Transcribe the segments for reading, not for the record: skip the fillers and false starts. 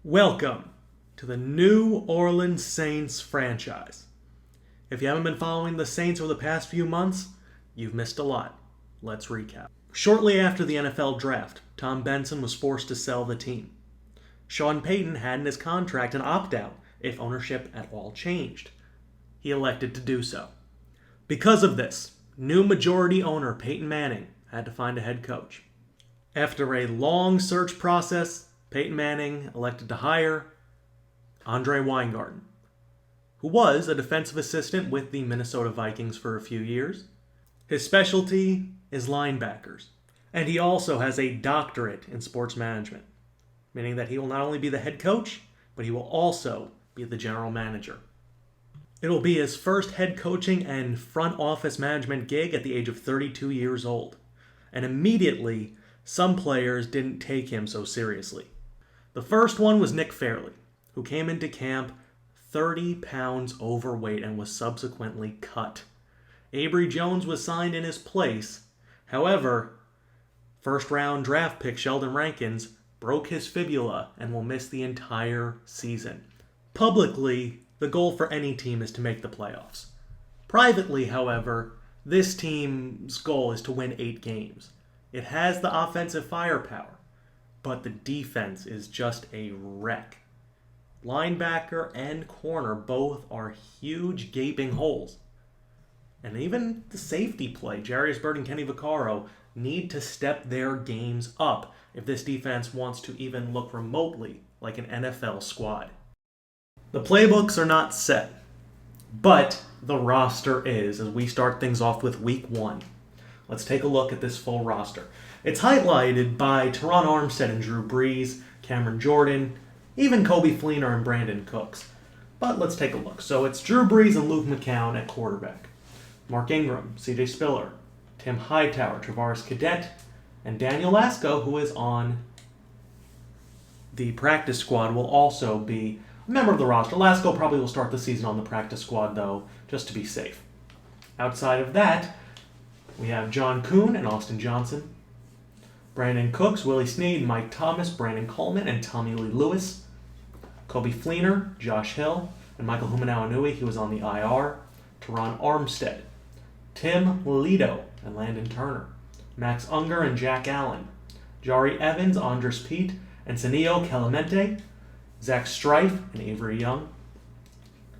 Welcome to the New Orleans Saints franchise. If you haven't been following the Saints over the past few months, you've missed a lot. Let's recap. Shortly after the NFL draft, Tom Benson was forced to sell the team. Sean Payton had in his contract an opt-out if ownership at all changed. He elected to do so. Because of this, new majority owner Peyton Manning had to find a head coach. After a long search process, Peyton Manning elected to hire Andre Weingarten, who was a defensive assistant with the Minnesota Vikings for a few years. His specialty is linebackers, and he also has a doctorate in sports management, meaning that he will not only be the head coach, but he will also be the general manager. It'll be his first head coaching and front office management gig at the age of 32 years old, and immediately some players didn't take him so seriously. The first one was Nick Fairley, who came into camp 30 pounds overweight and was subsequently cut. Avery Jones was signed in his place. However, first-round draft pick Sheldon Rankins broke his fibula and will miss the entire season. Publicly, the goal for any team is to make the playoffs. Privately, however, this team's goal is to win 8 games. It has the offensive firepower, but the defense is just a wreck. Linebacker and corner both are huge gaping holes. And even the safety play, Jarius Byrd and Kenny Vaccaro, need to step their games up if this defense wants to even look remotely like an NFL squad. The playbooks are not set, but the roster is, as we start things off with Week 1. Let's take a look at this full roster. It's highlighted by Teron Armstead and Drew Brees, Cameron Jordan, even Coby Fleener and Brandon Cooks. But let's take a look. So it's Drew Brees and Luke McCown at quarterback. Mark Ingram, CJ Spiller, Tim Hightower, Travaris Cadet, and Daniel Lasco, who is on the practice squad, will also be a member of the roster. Lasco probably will start the season on the practice squad, though, just to be safe. Outside of that, we have John Kuhn and Austin Johnson, Brandon Cooks, Willie Snead, Mike Thomas, Brandon Coleman, and Tommy Lee Lewis, Coby Fleener, Josh Hill, and Michael Humanau-Anui, who was on the IR, Teron Armstead, Tim Lito and Landon Turner, Max Unger and Jack Allen, Jari Evans, Andres Pete, and Senio Clemente, Zach Strife, and Avery Young.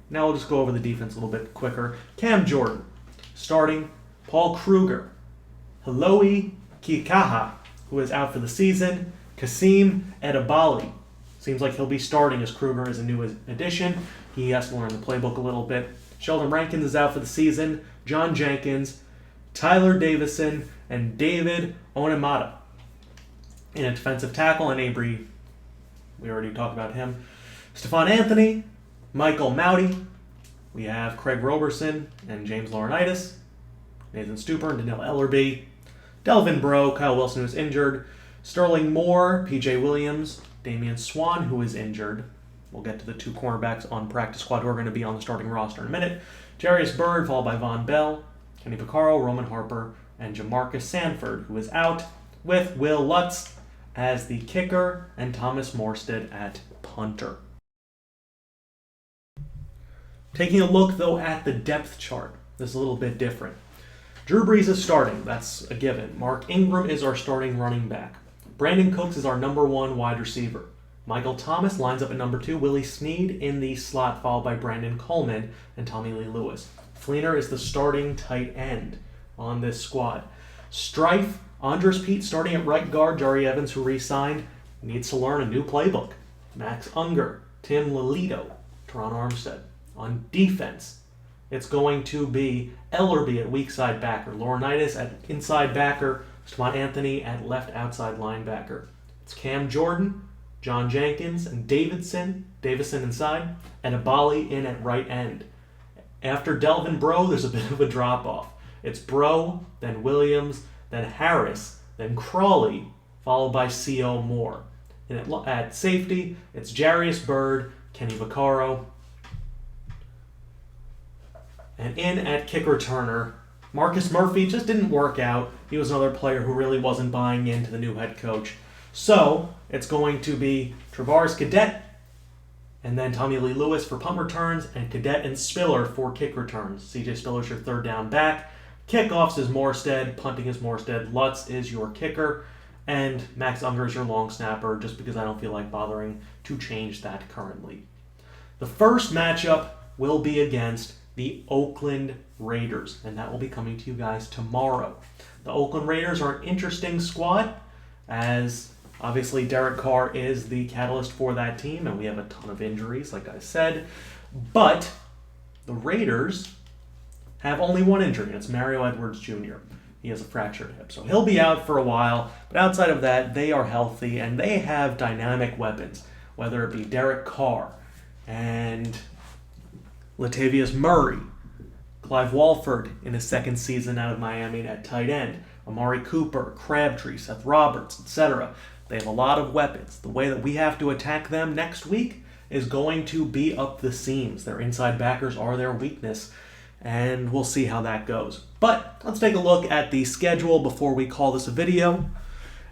Now we'll just go over the defense a little bit quicker. Cam Jordan, starting Paul Kruger, Haloi Kikaha, who is out for the season, Kasim Edebali. Seems like he'll be starting as Kruger is a new addition. He has to learn the playbook a little bit. Sheldon Rankins is out for the season, John Jenkins, Tyler Davison, and David Onemata. In a defensive tackle, and Avery, we already talked about him, Stephon Anthony, Michael Mauti. We have Craig Roberson and James Laurinaitis, Nathan Stupar and Daniil Ellerbe, Delvin Breaux, Kyle Wilson, who is injured, Sterling Moore, P.J. Williams, Damian Swan, who is injured. We'll get to the 2 cornerbacks on practice squad who are going to be on the starting roster in a minute. Jarius Byrd, followed by Von Bell, Kenny Vaccaro, Roman Harper, and Jamarcus Sanford, who is out, with Will Lutz as the kicker and Thomas Morstead at punter. Taking a look, though, at the depth chart, this is a little bit different. Drew Brees is starting. That's a given. Mark Ingram is our starting running back. Brandon Cooks is our number 1 wide receiver. Michael Thomas lines up at number 2. Willie Snead in the slot, followed by Brandon Coleman and Tommy Lee Lewis. Fleener is the starting tight end on this squad. Strife, Andres Pete starting at right guard. Jari Evans, who re-signed, needs to learn a new playbook. Max Unger, Tim Lelito, Teron Armstead. On defense, it's going to be Ellerbe at weak side backer, Laurinaitis at inside backer, Stephon Anthony at left outside linebacker. It's Cam Jordan, John Jenkins, and Davison inside, and Edebali in at right end. After Delvin Breaux, there's a bit of a drop-off. It's Breaux, then Williams, then Harris, then Crawley, followed by C.O. Moore. And at safety, it's Jarius Byrd, Kenny Vaccaro, and in at kick returner, Marcus Murphy just didn't work out. He was another player who really wasn't buying into the new head coach. So it's going to be Travaris Cadet, And then Tommy Lee Lewis for punt returns, and Cadet and Spiller for kick returns. CJ Spiller's your third down back. Kickoffs is Morstead. Punting is Morstead. Lutz is your kicker. And Max Unger is your long snapper, just because I don't feel like bothering to change that currently. The first matchup will be against the Oakland Raiders, and that will be coming to you guys tomorrow. The Oakland Raiders are an interesting squad, as obviously Derek Carr is the catalyst for that team, and we have a ton of injuries, like I said. But the Raiders have only one injury, and it's Mario Edwards Jr. He has a fractured hip, so he'll be out for a while. But outside of that, they are healthy, and they have dynamic weapons, whether it be Derek Carr and Latavius Murray, Clive Walford in his second season out of Miami at tight end, Amari Cooper, Crabtree, Seth Roberts, etc. They have a lot of weapons. The way that we have to attack them next week is going to be up the seams. Their inside backers are their weakness, and we'll see how that goes. But let's take a look at the schedule before we call this a video,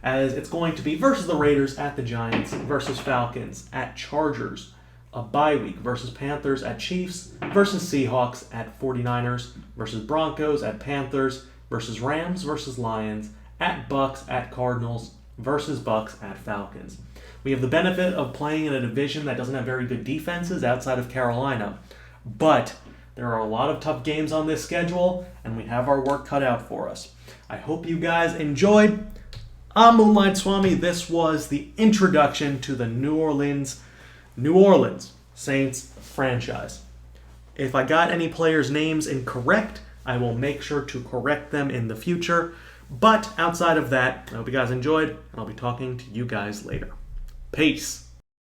as it's going to be versus the Raiders at the Giants, versus Falcons at Chargers, a bye week versus Panthers at Chiefs, versus Seahawks at 49ers, versus Broncos at Panthers, versus Rams versus Lions, at Bucks at Cardinals, versus Bucks at Falcons. We have the benefit of playing in a division that doesn't have very good defenses outside of Carolina, but there are a lot of tough games on this schedule, and we have our work cut out for us. I hope you guys enjoyed. I'm Moonlightswami. This was the introduction to the New Orleans Saints franchise. If I got any players' names incorrect, I will make sure to correct them in the future. But outside of that, I hope you guys enjoyed, and I'll be talking to you guys later. Peace.